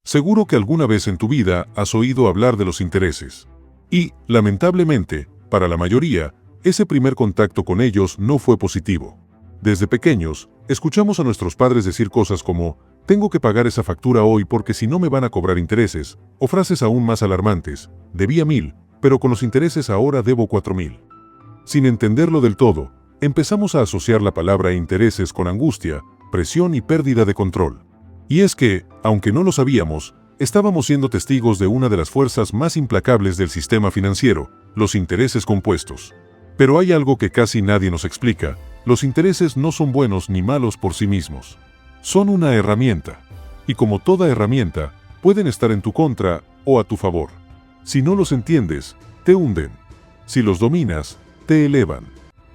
Seguro que alguna vez en tu vida has oído hablar de los intereses. Y, lamentablemente, para la mayoría, ese primer contacto con ellos no fue positivo. Desde pequeños, escuchamos a nuestros padres decir cosas como, tengo que pagar esa factura hoy porque si no me van a cobrar intereses, o frases aún más alarmantes, debía 1,000, pero con los intereses ahora debo 4,000. Sin entenderlo del todo, empezamos a asociar la palabra intereses con angustia, presión y pérdida de control. Y es que, aunque no lo sabíamos, estábamos siendo testigos de una de las fuerzas más implacables del sistema financiero, los intereses compuestos. Pero hay algo que casi nadie nos explica: los intereses no son buenos ni malos por sí mismos. Son una herramienta. Y como toda herramienta, pueden estar en tu contra o a tu favor. Si no los entiendes, te hunden. Si los dominas, te elevan.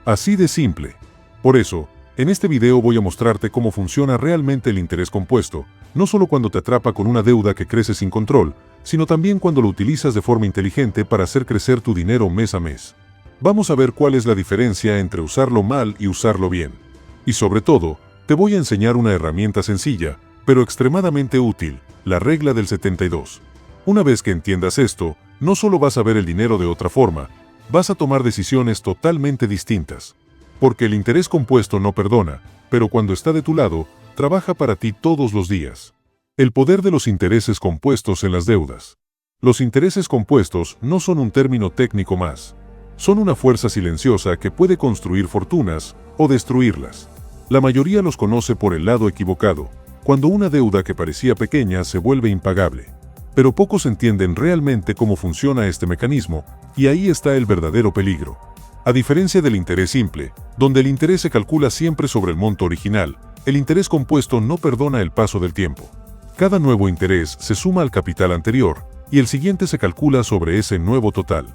Así de simple. Por eso, en este video voy a mostrarte cómo funciona realmente el interés compuesto, no solo cuando te atrapa con una deuda que crece sin control, sino también cuando lo utilizas de forma inteligente para hacer crecer tu dinero mes a mes. Vamos a ver cuál es la diferencia entre usarlo mal y usarlo bien. Y sobre todo, te voy a enseñar una herramienta sencilla, pero extremadamente útil, la regla del 72. Una vez que entiendas esto, no solo vas a ver el dinero de otra forma, vas a tomar decisiones totalmente distintas. Porque el interés compuesto no perdona, pero cuando está de tu lado, trabaja para ti todos los días. El poder de los intereses compuestos en las deudas. Los intereses compuestos no son un término técnico más. Son una fuerza silenciosa que puede construir fortunas o destruirlas. La mayoría los conoce por el lado equivocado, cuando una deuda que parecía pequeña se vuelve impagable. Pero pocos entienden realmente cómo funciona este mecanismo, y ahí está el verdadero peligro. A diferencia del interés simple, donde el interés se calcula siempre sobre el monto original, el interés compuesto no perdona el paso del tiempo. Cada nuevo interés se suma al capital anterior, y el siguiente se calcula sobre ese nuevo total.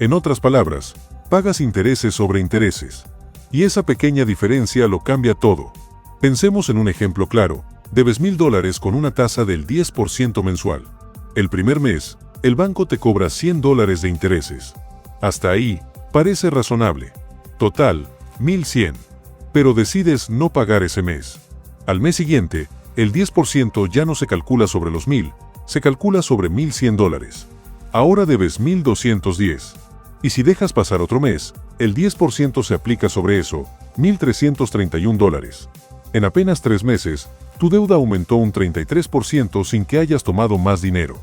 En otras palabras, pagas intereses sobre intereses. Y esa pequeña diferencia lo cambia todo. Pensemos en un ejemplo claro: debes $1,000 con una tasa del 10% mensual. El primer mes, el banco te cobra $100 de intereses. Hasta ahí, parece razonable. Total, 1,100. Pero decides no pagar ese mes. Al mes siguiente, el 10% ya no se calcula sobre los 1,000, se calcula sobre $1,100. Ahora debes 1,210. Y si dejas pasar otro mes, el 10% se aplica sobre eso, $1,331. En apenas 3 meses, tu deuda aumentó un 33% sin que hayas tomado más dinero.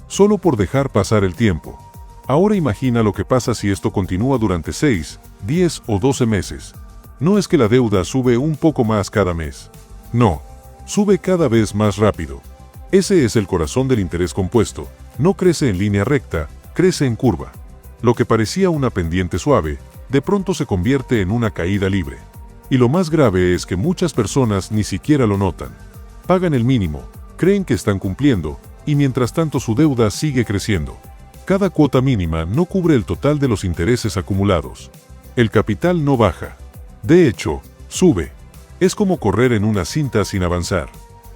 Solo por dejar pasar el tiempo. Ahora imagina lo que pasa si esto continúa durante 6, 10 o 12 meses. No es que la deuda sube un poco más cada mes. No, sube cada vez más rápido. Ese es el corazón del interés compuesto. No crece en línea recta, crece en curva. Lo que parecía una pendiente suave, de pronto se convierte en una caída libre. Y lo más grave es que muchas personas ni siquiera lo notan. Pagan el mínimo, creen que están cumpliendo, y mientras tanto su deuda sigue creciendo. Cada cuota mínima no cubre el total de los intereses acumulados. El capital no baja. De hecho, sube. Es como correr en una cinta sin avanzar.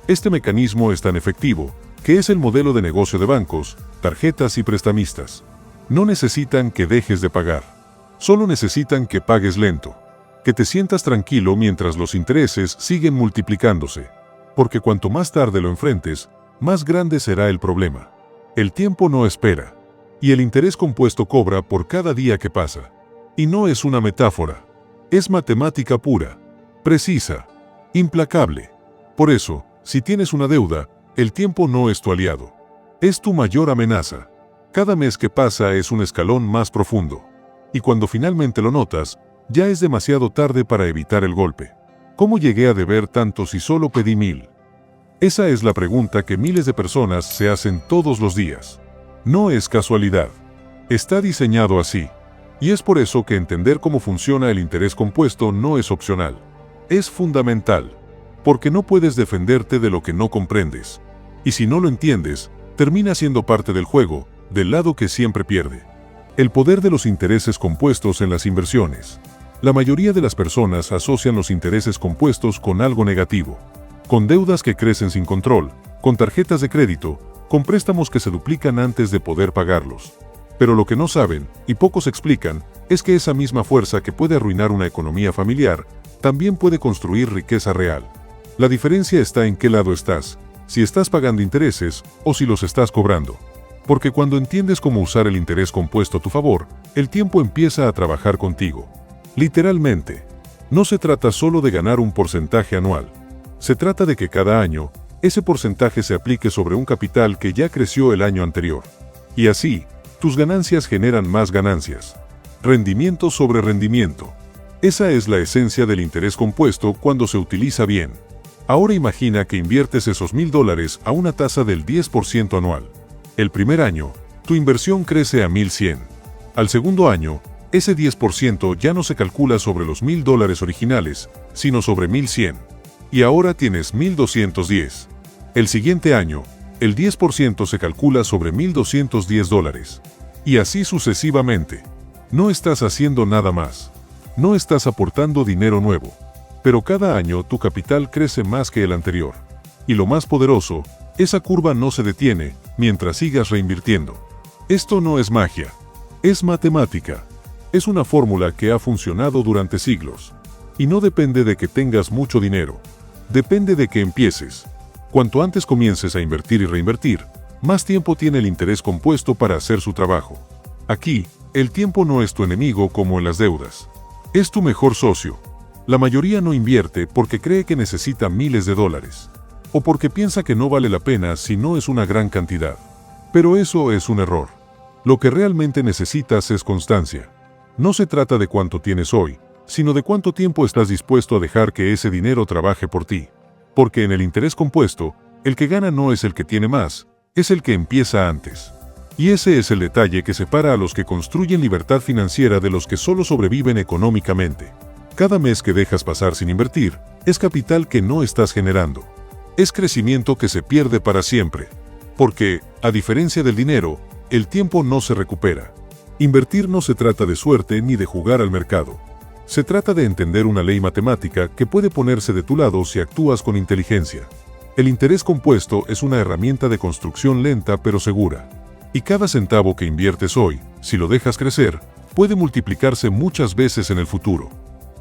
Este mecanismo es tan efectivo, que es el modelo de negocio de bancos, tarjetas y prestamistas. No necesitan que dejes de pagar. Solo necesitan que pagues lento. Que te sientas tranquilo mientras los intereses siguen multiplicándose. Porque cuanto más tarde lo enfrentes, más grande será el problema. El tiempo no espera. Y el interés compuesto cobra por cada día que pasa. Y no es una metáfora. Es matemática pura, precisa, implacable. Por eso, si tienes una deuda, el tiempo no es tu aliado. Es tu mayor amenaza. Cada mes que pasa es un escalón más profundo. Y cuando finalmente lo notas, ya es demasiado tarde para evitar el golpe. ¿Cómo llegué a deber tanto si solo pedí 1,000? Esa es la pregunta que miles de personas se hacen todos los días. No es casualidad. Está diseñado así. Y es por eso que entender cómo funciona el interés compuesto no es opcional. Es fundamental. Porque no puedes defenderte de lo que no comprendes. Y si no lo entiendes, termina siendo parte del juego, del lado que siempre pierde. El poder de los intereses compuestos en las inversiones. La mayoría de las personas asocian los intereses compuestos con algo negativo. Con deudas que crecen sin control, con tarjetas de crédito, con préstamos que se duplican antes de poder pagarlos. Pero lo que no saben, y pocos explican, es que esa misma fuerza que puede arruinar una economía familiar, también puede construir riqueza real. La diferencia está en qué lado estás, si estás pagando intereses o si los estás cobrando. Porque cuando entiendes cómo usar el interés compuesto a tu favor, el tiempo empieza a trabajar contigo. Literalmente. No se trata solo de ganar un porcentaje anual. Se trata de que cada año, ese porcentaje se aplique sobre un capital que ya creció el año anterior. Y así, tus ganancias generan más ganancias. Rendimiento sobre rendimiento. Esa es la esencia del interés compuesto cuando se utiliza bien. Ahora imagina que inviertes esos $1,000 a una tasa del 10% anual. El primer año, tu inversión crece a 1,100. Al segundo año, ese 10% ya no se calcula sobre los $1,000 originales, sino sobre 1,100. Y ahora tienes 1,210. El siguiente año, el 10% se calcula sobre $1,210. Y así sucesivamente. No estás haciendo nada más. No estás aportando dinero nuevo. Pero cada año tu capital crece más que el anterior. Y lo más poderoso, esa curva no se detiene mientras sigas reinvirtiendo. Esto no es magia. Es matemática. Es una fórmula que ha funcionado durante siglos. Y no depende de que tengas mucho dinero. Depende de que empieces. Cuanto antes comiences a invertir y reinvertir, más tiempo tiene el interés compuesto para hacer su trabajo. Aquí, el tiempo no es tu enemigo como en las deudas. Es tu mejor socio. La mayoría no invierte porque cree que necesita miles de dólares. O porque piensa que no vale la pena si no es una gran cantidad. Pero eso es un error. Lo que realmente necesitas es constancia. No se trata de cuánto tienes hoy, sino de cuánto tiempo estás dispuesto a dejar que ese dinero trabaje por ti. Porque en el interés compuesto, el que gana no es el que tiene más, es el que empieza antes. Y ese es el detalle que separa a los que construyen libertad financiera de los que solo sobreviven económicamente. Cada mes que dejas pasar sin invertir, es capital que no estás generando. Es crecimiento que se pierde para siempre. Porque, a diferencia del dinero, el tiempo no se recupera. Invertir no se trata de suerte ni de jugar al mercado. Se trata de entender una ley matemática que puede ponerse de tu lado si actúas con inteligencia. El interés compuesto es una herramienta de construcción lenta pero segura. Y cada centavo que inviertes hoy, si lo dejas crecer, puede multiplicarse muchas veces en el futuro.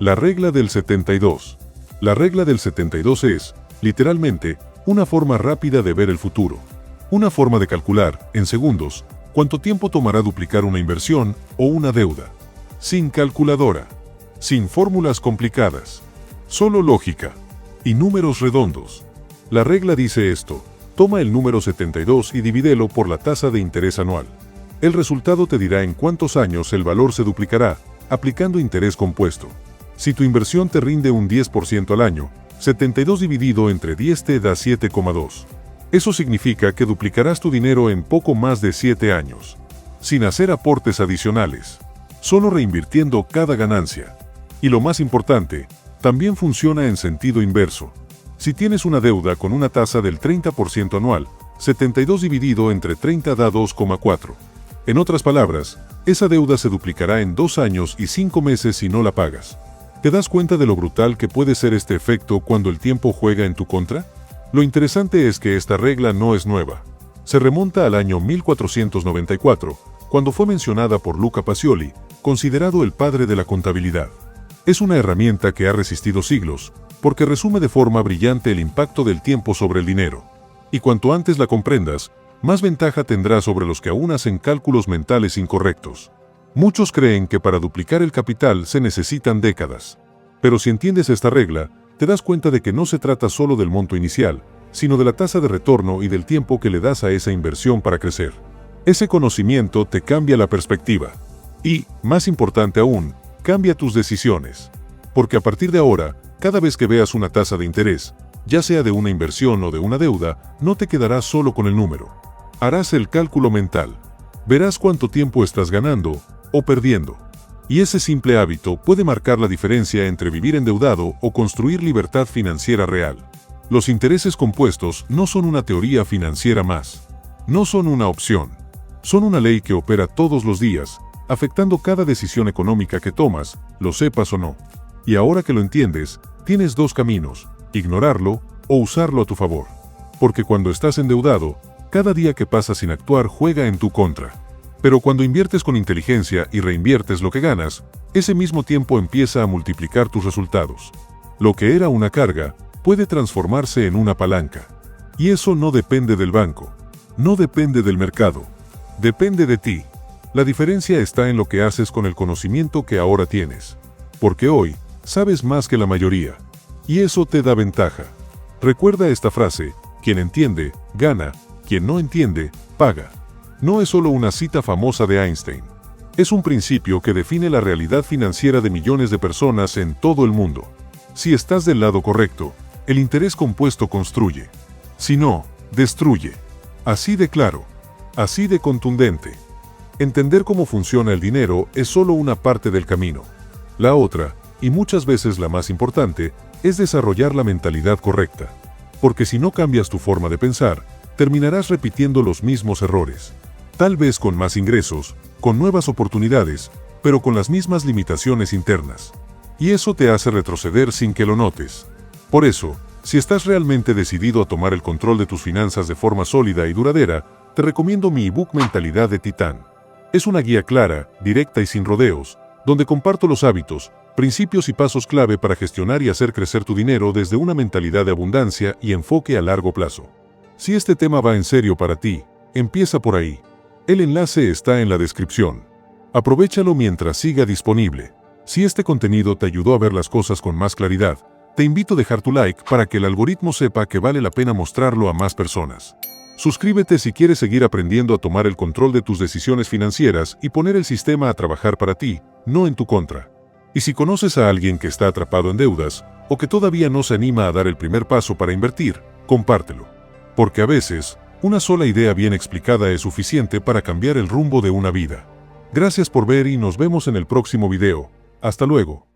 La regla del 72. La regla del 72 es, literalmente, una forma rápida de ver el futuro. Una forma de calcular, en segundos, cuánto tiempo tomará duplicar una inversión o una deuda. Sin calculadora. Sin fórmulas complicadas. Solo lógica. Y números redondos. La regla dice esto. Toma el número 72 y divídelo por la tasa de interés anual. El resultado te dirá en cuántos años el valor se duplicará, aplicando interés compuesto. Si tu inversión te rinde un 10% al año, 72 dividido entre 10 te da 7,2. Eso significa que duplicarás tu dinero en poco más de 7 años. Sin hacer aportes adicionales. Solo reinvirtiendo cada ganancia. Y lo más importante, también funciona en sentido inverso. Si tienes una deuda con una tasa del 30% anual, 72 dividido entre 30 da 2,4. En otras palabras, esa deuda se duplicará en 2 años y 5 meses si no la pagas. ¿Te das cuenta de lo brutal que puede ser este efecto cuando el tiempo juega en tu contra? Lo interesante es que esta regla no es nueva. Se remonta al año 1494, cuando fue mencionada por Luca Pacioli, considerado el padre de la contabilidad. Es una herramienta que ha resistido siglos, porque resume de forma brillante el impacto del tiempo sobre el dinero. Y cuanto antes la comprendas, más ventaja tendrás sobre los que aún hacen cálculos mentales incorrectos. Muchos creen que para duplicar el capital se necesitan décadas. Pero si entiendes esta regla, te das cuenta de que no se trata solo del monto inicial, sino de la tasa de retorno y del tiempo que le das a esa inversión para crecer. Ese conocimiento te cambia la perspectiva. Y, más importante aún, cambia tus decisiones. Porque a partir de ahora, cada vez que veas una tasa de interés, ya sea de una inversión o de una deuda, no te quedarás solo con el número. Harás el cálculo mental. Verás cuánto tiempo estás ganando o perdiendo. Y ese simple hábito puede marcar la diferencia entre vivir endeudado o construir libertad financiera real. Los intereses compuestos no son una teoría financiera más. No son una opción. Son una ley que opera todos los días, afectando cada decisión económica que tomas, lo sepas o no. Y ahora que lo entiendes, tienes dos caminos, ignorarlo o usarlo a tu favor. Porque cuando estás endeudado, cada día que pasa sin actuar juega en tu contra. Pero cuando inviertes con inteligencia y reinviertes lo que ganas, ese mismo tiempo empieza a multiplicar tus resultados. Lo que era una carga, puede transformarse en una palanca. Y eso no depende del banco, no depende del mercado, depende de ti. La diferencia está en lo que haces con el conocimiento que ahora tienes. Porque hoy, sabes más que la mayoría. Y eso te da ventaja. Recuerda esta frase: quien entiende, gana; quien no entiende, paga. No es solo una cita famosa de Einstein. Es un principio que define la realidad financiera de millones de personas en todo el mundo. Si estás del lado correcto, el interés compuesto construye. Si no, destruye. Así de claro. Así de contundente. Entender cómo funciona el dinero es solo una parte del camino. La otra, y muchas veces la más importante, es desarrollar la mentalidad correcta. Porque si no cambias tu forma de pensar, terminarás repitiendo los mismos errores. Tal vez con más ingresos, con nuevas oportunidades, pero con las mismas limitaciones internas. Y eso te hace retroceder sin que lo notes. Por eso, si estás realmente decidido a tomar el control de tus finanzas de forma sólida y duradera, te recomiendo mi ebook Mentalidad de Titán. Es una guía clara, directa y sin rodeos, donde comparto los hábitos, principios y pasos clave para gestionar y hacer crecer tu dinero desde una mentalidad de abundancia y enfoque a largo plazo. Si este tema va en serio para ti, empieza por ahí. El enlace está en la descripción. Aprovéchalo mientras siga disponible. Si este contenido te ayudó a ver las cosas con más claridad, te invito a dejar tu like para que el algoritmo sepa que vale la pena mostrarlo a más personas. Suscríbete si quieres seguir aprendiendo a tomar el control de tus decisiones financieras y poner el sistema a trabajar para ti, no en tu contra. Y si conoces a alguien que está atrapado en deudas, o que todavía no se anima a dar el primer paso para invertir, compártelo. Porque a veces, una sola idea bien explicada es suficiente para cambiar el rumbo de una vida. Gracias por ver y nos vemos en el próximo video. Hasta luego.